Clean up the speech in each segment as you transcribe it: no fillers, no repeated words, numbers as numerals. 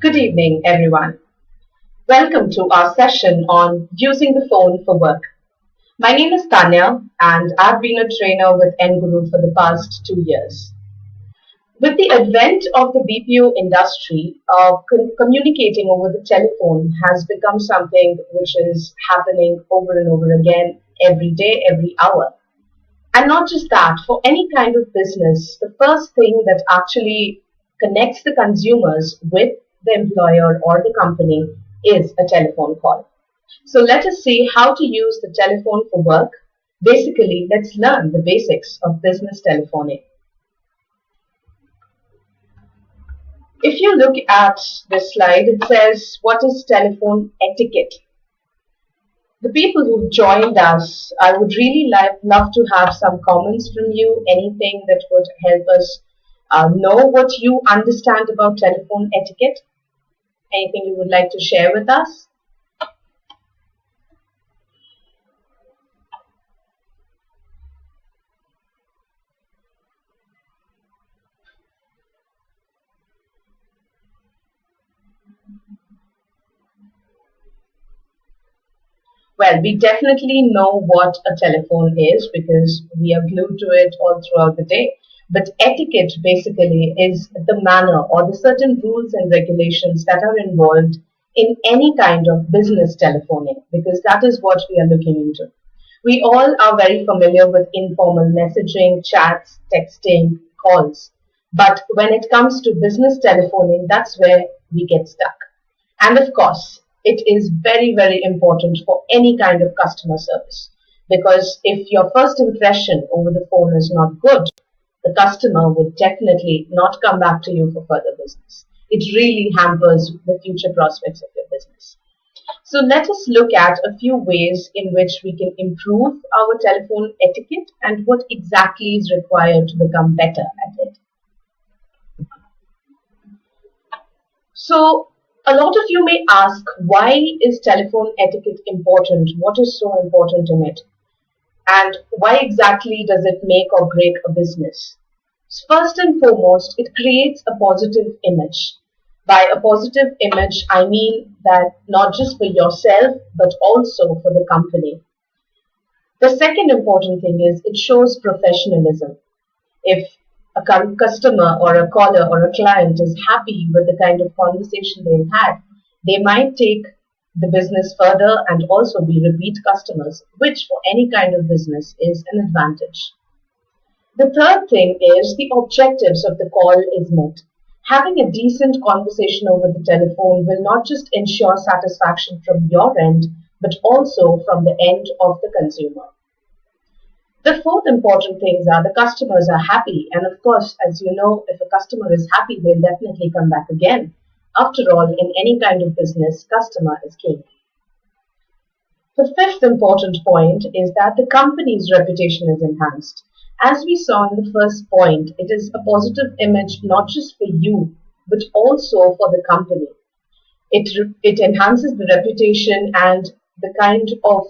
Good evening, everyone. Welcome to our session on using the phone for work. My name is Tanya, and I've been a trainer with Enguru for the past 2 years. With the advent of the BPO industry, communicating over the telephone has become something which is happening over and over again, every day, every hour. And not just that, for any kind of business, the first thing that actually connects the consumers with the employer or the company is a telephone call. So let us see how to use the telephone for work. Basically, let's learn the basics of business telephoning. If you look at this slide, it says, what is telephone etiquette? The people who've joined us, I would really love to have some comments from you, anything that would help us know what you understand about telephone etiquette. Anything you would like to share with us? Well, we definitely know what a telephone is because we are glued to it all throughout the day. But etiquette basically is the manner or the certain rules and regulations that are involved in any kind of business telephoning because that is what we are looking into. We all are very familiar with informal messaging, chats, texting, calls. But when it comes to business telephoning, that's where we get stuck. And of course, it is very, very important for any kind of customer service because if your first impression over the phone is not good, the customer would definitely not come back to you for further business. It really hampers the future prospects of your business. So let us look at a few ways in which we can improve our telephone etiquette and what exactly is required to become better at it. So a lot of you may ask, why is telephone etiquette important? What is so important in it? And why exactly does it make or break a business? First and foremost, it creates a positive image. By a positive image, I mean that not just for yourself, but also for the company. The second important thing is it shows professionalism. If a customer or a caller or a client is happy with the kind of conversation they've had, they might take the business further and also be repeat customers, which for any kind of business is an advantage. The third thing is the objectives of the call is met. Having a decent conversation over the telephone will not just ensure satisfaction from your end, but also from the end of the consumer. The fourth important things are the customers are happy. And of course, as you know, if a customer is happy, they'll definitely come back again. After all, in any kind of business, customer is king. The fifth important point is that the company's reputation is enhanced. As we saw in the first point, it is a positive image not just for you, but also for the company. It enhances the reputation and the kind of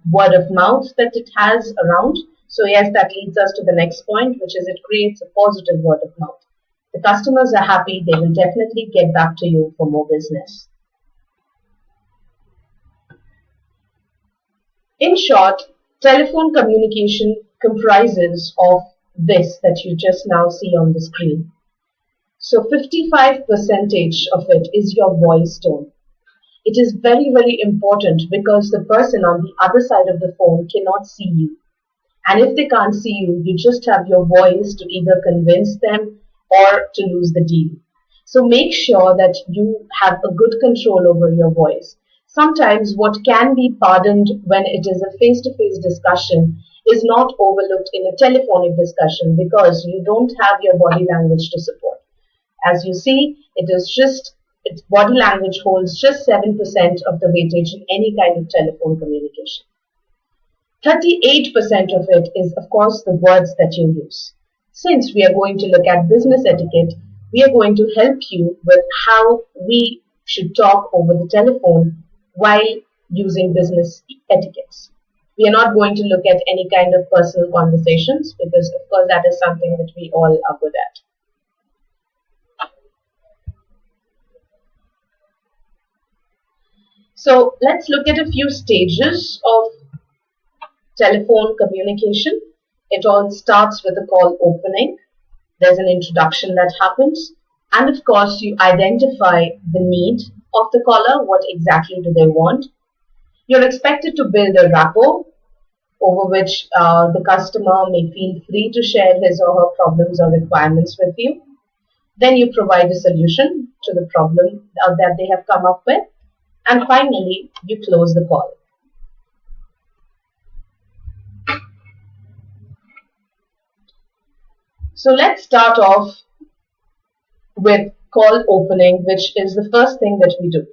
word of mouth that it has around. So yes, that leads us to the next point, which is it creates a positive word of mouth. The customers are happy, they will definitely get back to you for more business. In short, telephone communication comprises of this that you just now see on the screen. So 55% of it is your voice tone. It is very, very important because the person on the other side of the phone cannot see you. And if they can't see you, you just have your voice to either convince them or to lose the deal. So make sure that you have a good control over your voice. Sometimes what can be pardoned when it is a face-to-face discussion is not overlooked in a telephonic discussion because you don't have your body language to support. As you see, its body language holds just 7% of the weightage in any kind of telephone communication. 38% of it is, of course, the words that you use. Since we are going to look at business etiquette, we are going to help you with how we should talk over the telephone while using business etiquettes. We are not going to look at any kind of personal conversations because, of course, that is something that we all are good at. So let's look at a few stages of telephone communication. It all starts with a call opening. There's an introduction that happens. And of course, you identify the need of the caller. What exactly do they want? You're expected to build a rapport over which the customer may feel free to share his or her problems or requirements with you. Then you provide a solution to the problem that they have come up with. And finally, you close the call. So let's start off with call opening, which is the first thing that we do.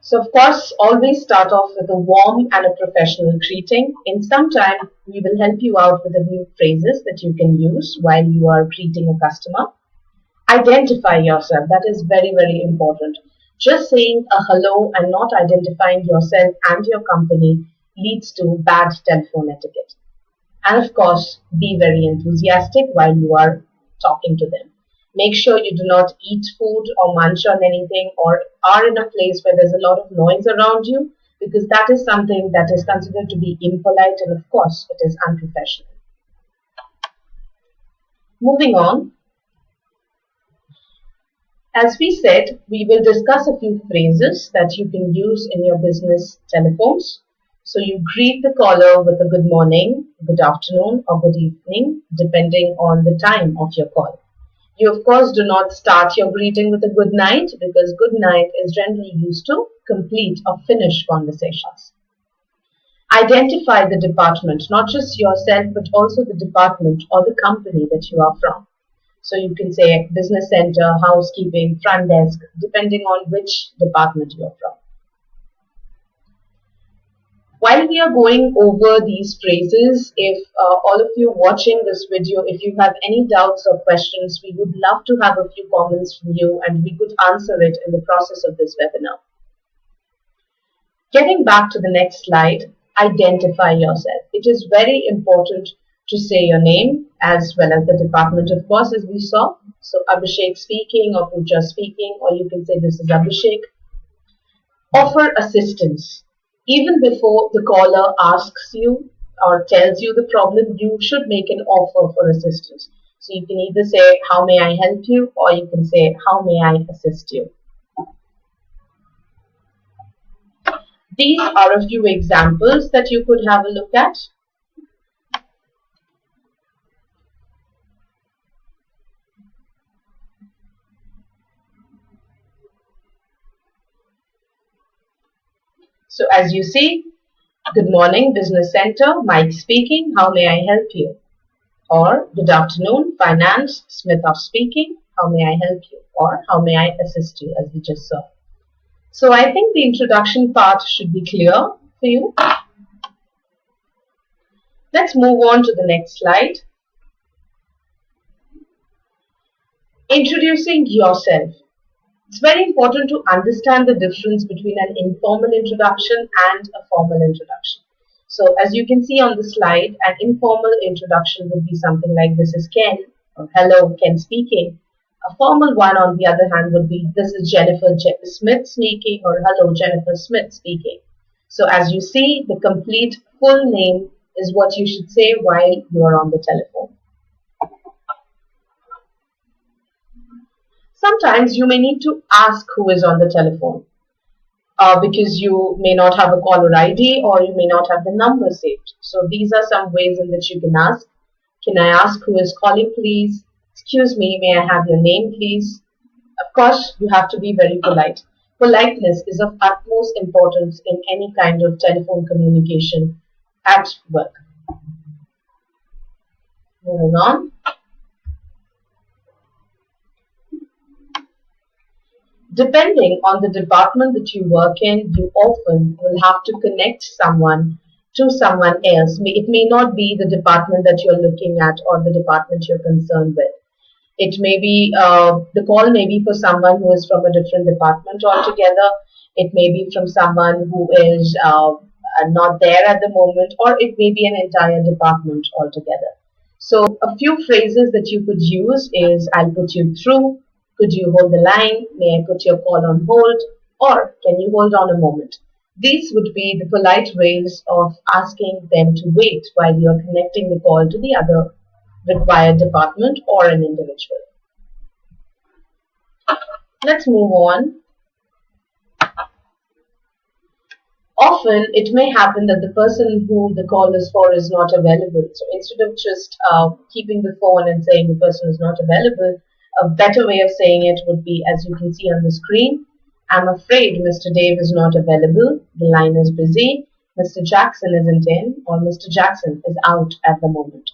So of course, always start off with a warm and a professional greeting. In some time, we will help you out with a few phrases that you can use while you are greeting a customer. Identify yourself. That is very, very important. Just saying a hello and not identifying yourself and your company leads to bad telephone etiquette. And of course, be very enthusiastic while you are talking to them. Make sure you do not eat food or munch on anything or are in a place where there's a lot of noise around you, because that is something that is considered to be impolite and of course it is unprofessional. Moving on. As we said, we will discuss a few phrases that you can use in your business telephones. So you greet the caller with a good morning, good afternoon, or good evening, depending on the time of your call. You, of course, do not start your greeting with a good night, because good night is generally used to complete or finish conversations. Identify the department, not just yourself, but also the department or the company that you are from. So you can say business center, housekeeping, front desk, depending on which department you are from. While we are going over these phrases, if all of you watching this video, if you have any doubts or questions, we would love to have a few comments from you and we could answer it in the process of this webinar. Getting back to the next slide, identify yourself. It is very important to say your name as well as the department, of course, as we saw. So Abhishek speaking or Pooja speaking, or you can say this is Abhishek. Offer assistance. Even before the caller asks you or tells you the problem, you should make an offer for assistance. So you can either say, how may I help you? Or you can say, how may I assist you? These are a few examples that you could have a look at. So as you see, good morning, business center, Mike speaking, how may I help you? Or good afternoon, finance, Smitha speaking, how may I help you? Or how may I assist you, as we just saw. So I think the introduction part should be clear for you. Let's move on to the next slide. Introducing yourself. It's very important to understand the difference between an informal introduction and a formal introduction. So as you can see on the slide, an informal introduction would be something like this is Ken, or hello, Ken speaking. A formal one, on the other hand, would be this is Jennifer Smith speaking, or hello, Jennifer Smith speaking. So as you see, the complete full name is what you should say while you are on the telephone. Sometimes you may need to ask who is on the telephone because you may not have a caller ID or you may not have the number saved. So these are some ways in which you can ask. Can I ask who is calling, please? Excuse me, may I have your name, please? Of course, you have to be very polite. Politeness is of utmost importance in any kind of telephone communication at work. Moving on. Depending on the department that you work in, you often will have to connect someone to someone else. It may not be the department that you're looking at or the department you're concerned with. It may be, the call may be for someone who is from a different department altogether. It may be from someone who is not there at the moment, or it may be an entire department altogether. So a few phrases that you could use is, I'll put you through. Could you hold the line? May I put your call on hold? or can you hold on a moment? These would be the polite ways of asking them to wait while you're connecting the call to the other required department or an individual. Let's move on. Often it may happen that the person who the call is for is not available. So instead of just keeping the phone and saying the person is not available, a better way of saying it would be, as you can see on the screen, I'm afraid Mr. Dave is not available. The line is busy. Mr. Jackson isn't in, or Mr. Jackson is out at the moment.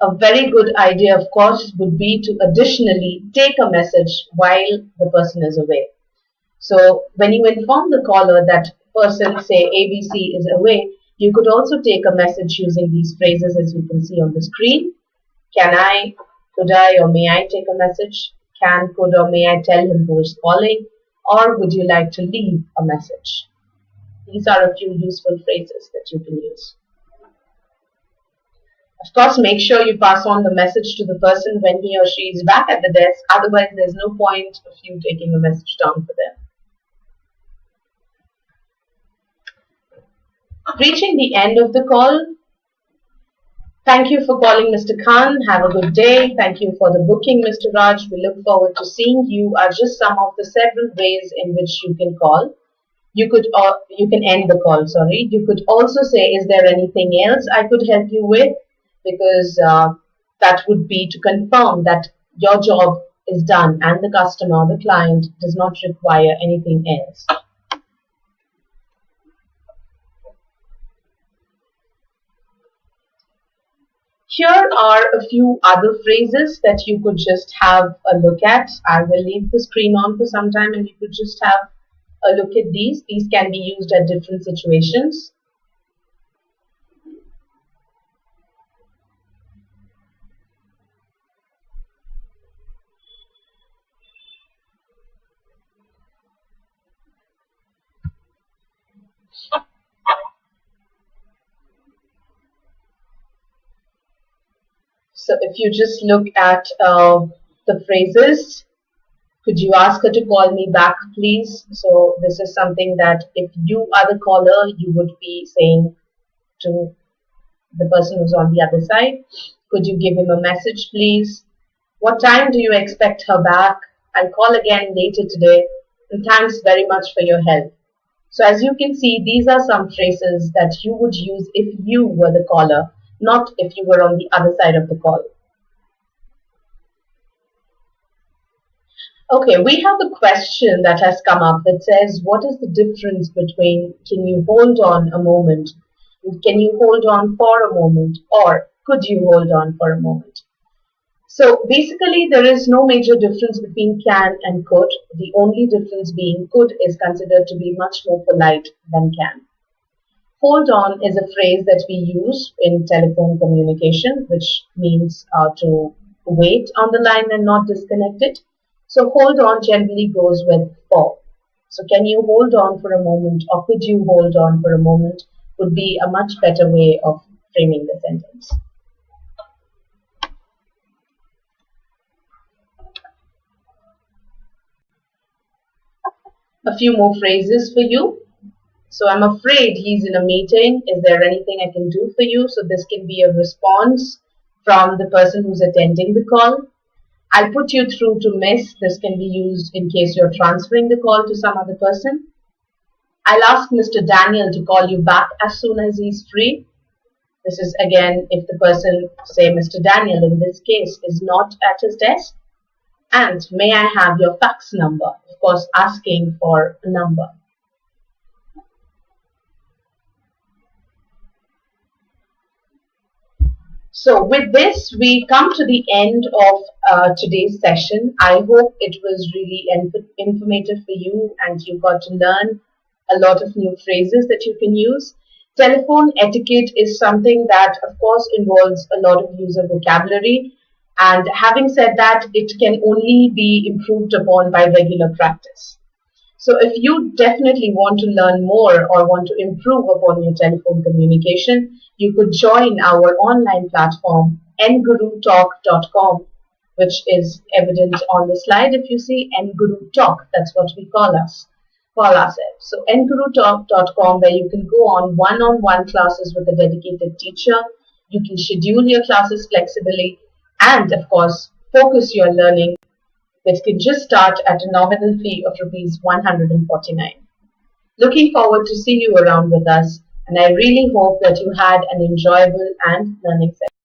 A very good idea, of course, would be to additionally take a message while the person is away. So when you inform the caller that person, say ABC, is away, you could also take a message using these phrases as you can see on the screen. Can I, could I, or may I take a message? Can, could, or may I tell him who is calling? Or would you like to leave a message? These are a few useful phrases that you can use. Of course, make sure you pass on the message to the person when he or she is back at the desk. Otherwise, there's no point of you taking a message down for them. Reaching the end of the call. Thank you for calling, Mr. Khan. Have a good day. Thank you for the booking, Mr. Raj. We look forward to seeing you are just some of the several ways in which you can call. You can end the call, sorry. You could also say, is there anything else I could help you with? Because that would be to confirm that your job is done and the customer, the client, does not require anything else. Here are a few other phrases that you could just have a look at. I will leave the screen on for some time and you could just have a look at these. These can be used at different situations. So if you just look at the phrases, could you ask her to call me back, please? So this is something that if you are the caller, you would be saying to the person who's on the other side. Could you give him a message, please? What time do you expect her back? I'll call again later today. And thanks very much for your help. So as you can see, these are some phrases that you would use if you were the caller, not if you were on the other side of the call. Okay, we have a question that has come up that says, what is the difference between can you hold on a moment, can you hold on for a moment, or could you hold on for a moment? So basically, there is no major difference between can and could. The only difference being could is considered to be much more polite than can. Hold on is a phrase that we use in telephone communication, which means to wait on the line and not disconnect it. So hold on generally goes with for. So can you hold on for a moment, or could you hold on for a moment, would be a much better way of framing the sentence. A few more phrases for you. So I'm afraid he's in a meeting. Is there anything I can do for you? So this can be a response from the person who's attending the call. I'll put you through to Miss. This can be used in case you're transferring the call to some other person. I'll ask Mr. Daniel to call you back as soon as he's free. This is again if the person, say Mr. Daniel in this case, is not at his desk. And may I have your fax number? Of course, asking for a number. So with this, we come to the end of today's session. I hope it was really informative for you and you got to learn a lot of new phrases that you can use. Telephone etiquette is something that, of course, involves a lot of use of vocabulary. And having said that, it can only be improved upon by regular practice. So if you definitely want to learn more or want to improve upon your telephone communication, you could join our online platform, engurutalk.com, which is evident on the slide. If you see Enguru Talk, that's what we call ourselves. So engurutalk.com, where you can go on one-on-one classes with a dedicated teacher. You can schedule your classes flexibly and, of course, focus your learning, that can just start at a nominal fee of rupees 149. Looking forward to see you around with us, and I really hope that you had an enjoyable and learning session.